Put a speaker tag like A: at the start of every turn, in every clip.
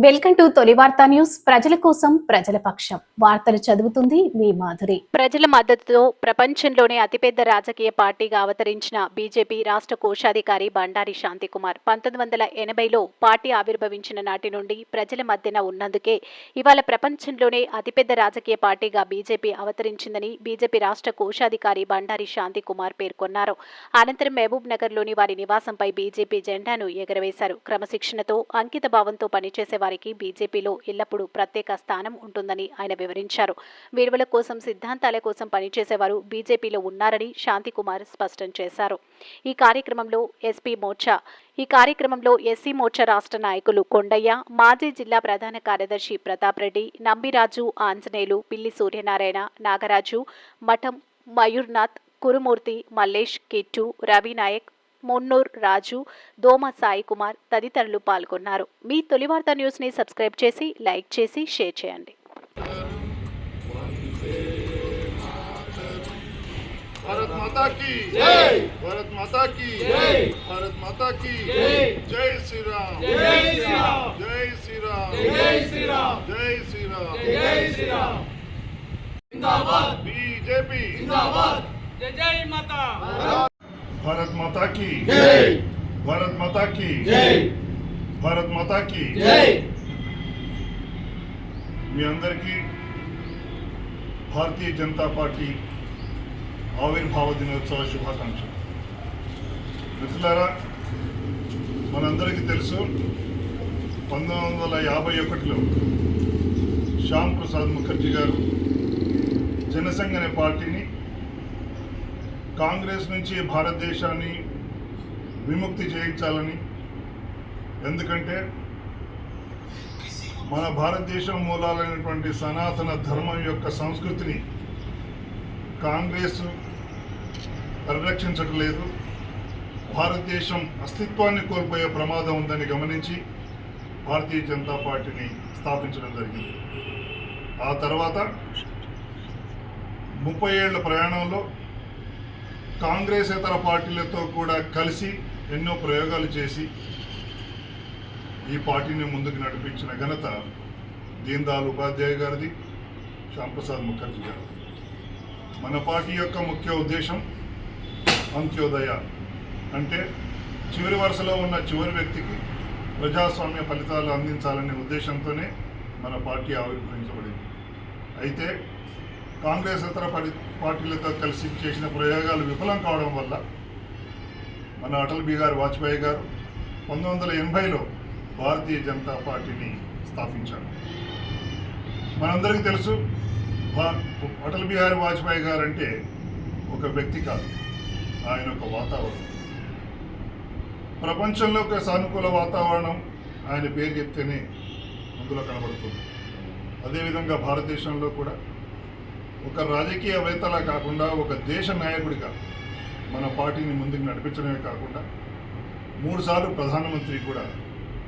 A: Welcome to తొలి వార్తా news. ప్రజల కోసం ప్రజల పక్షం. వార్తలు చదువుతుంది మీ మాధురి.
B: ప్రజల మద్దతుతో ప్రపంచంలోనే అతిపెద్ద రాజకీయ పార్టీగా అవతరించిన బీజేపీ రాష్ట్ర కోశాధికారి బండారి శాంతికుమార్ 1980లో పార్టీ ఆవిర్భవించిన నాటి నుండి ప్రజల మధ్యన ఉన్నందుకే ఇవాళ ప్రపంచంలోనే అతిపెద్ద రాజకీయ పార్టీగా బీజేపీ అవతరించిందని బీజేపీ రాష్ట్ర కోశాధికారి బండారి శాంతికుమార్ పేర్కొన్నారు. అనంతరం మహబూబ్ నగర్లోని వారి నివాసంపై బీజేపీ జెండాను ఎగరవేశారు. క్రమశిక్షణతో అంకిత భావంతో పనిచేసే వారికి బీజేపీలో ఎల్లప్పుడూ ప్రత్యేక స్థానం ఉంటుందని ఆయన వివరించారు. విలువల కోసం, సిద్ధాంతాల కోసం పనిచేసేవారు బీజేపీలో ఉన్నారని శాంతికుమార్ స్పష్టం చేశారు. ఈ కార్యక్రమంలో ఎస్సీ మోర్చా రాష్ట్ర నాయకులు కొండయ్య, మాజీ జిల్లా ప్రధాన కార్యదర్శి ప్రతాప్ రెడ్డి, నంబిరాజు, ఆంజనేయులు, పిల్లి సూర్యనారాయణ, నాగరాజు, మఠం మయూర్నాథ్, కురుమూర్తి, మల్లేష్, కిట్టు, రవి నాయక్, మున్నూర్ రాజు, దోమ సాయి కుమార్ తదితరులు పాల్గొన్నారు. మీ తొలి వార్తా న్యూస్ ని సబ్స్క్రైబ్ చేసి, లైక్ చేసి, షేర్ చేయండి.
C: भारत माता की जय, भारत माता की जय, भारत माता की जय, जय श्री राम, जय श्री राम, जय श्री राम, जय श्री राम, जय श्री राम, जय श्री राम। जिंदाबाद बीजेपी, जिंदाबाद जय जय माता। भारत माता की जय, भारत माता की जय, भारत माता की जय। మీ అందరికీ భారతీయ జనతా పార్టీ ఆవిర్భావ దినోత్సవ శుభాకాంక్షలు. మిత్రులారా, మనందరికీ తెలుసు 1951లో శ్యామ్ ప్రసాద్ ముఖర్జీ గారు జనసంఘ్ అనే పార్టీని కాంగ్రెస్ నుంచి భారతదేశాన్ని విముక్తి చేయించాలని, ఎందుకంటే మన భారతదేశం మూలాలైనటువంటి సనాతన ధర్మం యొక్క సంస్కృతిని కాంగ్రెస్ పరిరక్షించడం లేదు, భారతదేశం అస్తిత్వాన్ని కోల్పోయే ప్రమాదం ఉందని గమనించి భారతీయ జనతా పార్టీని స్థాపించడం జరిగింది. ఆ తర్వాత 30 ఏళ్ల ప్రయాణంలో కాంగ్రెసేతర పార్టీలతో కూడా కలిసి ఎన్నో ప్రయోగాలు చేసి ఈ పార్టీని ముందుకు నడిపించిన ఘనత దీన్ దయాళ్ ఉపాధ్యాయ గారిది, శ్యామ్ ప్రసాద్ ముఖర్జీ గారిది. మన పార్టీ యొక్క ముఖ్య ఉద్దేశం అంత్యోదయ, అంటే చివరి వరుసలో ఉన్న చివరి వ్యక్తికి ప్రజాస్వామ్య ఫలితాలు అందించాలనే ఉద్దేశంతోనే మన పార్టీ ఆవిర్భవించబడింది. అయితే కాంగ్రెస్ ఇతర పార్టీలతో కలిసి చేసిన ప్రయోగాలు విఫలం కావడం వల్ల మన అటల్ బిహారీ వాజ్పేయి గారు 1980లో భారతీయ జనతా పార్టీని స్థాపించారు. మనందరికీ తెలుసు, అటల్ బిహారీ వాజ్పేయి గారు అంటే ఒక వ్యక్తి కాదు, ఆయన ఒక వాతావరణం. ప్రపంచంలో ఒక సానుకూల వాతావరణం ఆయన పేరు చెప్తేనే అందులో కనబడుతుంది. అదేవిధంగా భారతదేశంలో కూడా ఒక రాజకీయవేత్తలా కాకుండా ఒక దేశ నాయకుడిగా మన పార్టీని ముందుకు నడిపించడమే కాకుండా 3 సార్లు ప్రధానమంత్రి కూడా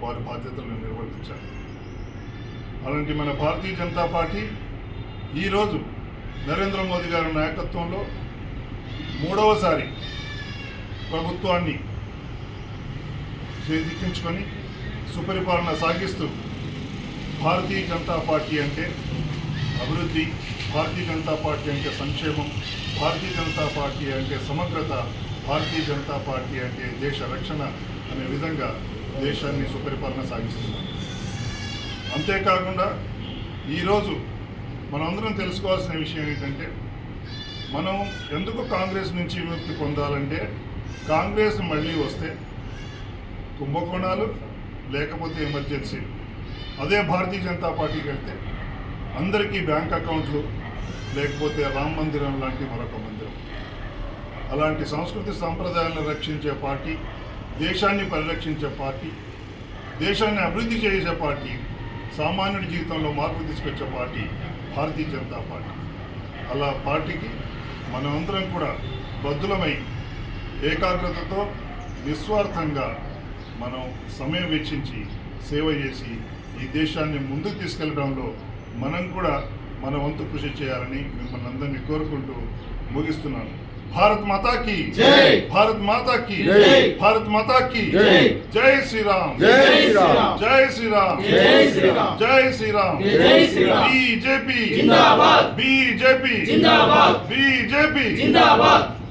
C: వారి బాధ్యతలను నిర్వర్తించారు. అలాంటి మన భారతీయ జనతా పార్టీ ఈరోజు నరేంద్ర మోదీ గారి నాయకత్వంలో 3వసారి ప్రభుత్వాన్ని చేజిక్కించుకొని సుపరిపాలన సాగిస్తూ భారతీయ జనతా పార్టీ అంటే అభివృద్ధి, భారతీయ జనతా పార్టీ అంటే సంక్షేమం, భారతీయ జనతా పార్టీ అంటే సమగ్రత, భారతీయ జనతా పార్టీ అంటే దేశ రక్షణ అనే విధంగా దేశాన్ని సుపరిపాలన సాగిస్తున్నారు. అంతేకాకుండా ఈరోజు మనందరం తెలుసుకోవాల్సిన విషయం ఏంటంటే, మనం ఎందుకు కాంగ్రెస్ నుంచి విముక్తి పొందాలంటే, కాంగ్రెస్ మళ్ళీ వస్తే కుంభకోణాలు లేకపోతే ఎమర్జెన్సీ, అదే భారతీయ జనతా పార్టీకి వెళ్తే అందరికీ బ్యాంక్ అకౌంట్లు లేకపోతే రామ మందిరం లాంటి మరొక మందిరం. అలాంటి సంస్కృతి సాంప్రదాయాలను రక్షించే పార్టీ, దేశాన్ని పరిరక్షించే పార్టీ, దేశాన్ని అభివృద్ధి చేసే పార్టీ, సామాన్యుడి జీవితంలో మార్పు తీసుకొచ్చే పార్టీ భారతీయ జనతా పార్టీ. అలా పార్టీకి మనమందరం కూడా బద్దులమై ఏకాగ్రతతో నిస్వార్థంగా మనం సమయం వెచ్చించి సేవ చేసి ఈ దేశాన్ని ముందుకు తీసుకెళ్లడంలో మనం కూడా మన వంతు కృషి చేయాలని మిమ్మల్ని అందరినీ కోరుకుంటూ ముగిస్తున్నాను. भारत माता की
D: जय।
C: भारत माता की
D: जय।
C: भारत माता की
D: जय।
C: जय श्री राम
D: जय श्री राम।
C: जय श्री राम
D: जय श्री राम।
C: जय श्री राम
D: जय श्री राम।
C: बीजेपी
D: जिंदाबाद।
C: बीजेपी
D: जिंदाबाद।
C: बीजेपी
D: जिंदाबाद।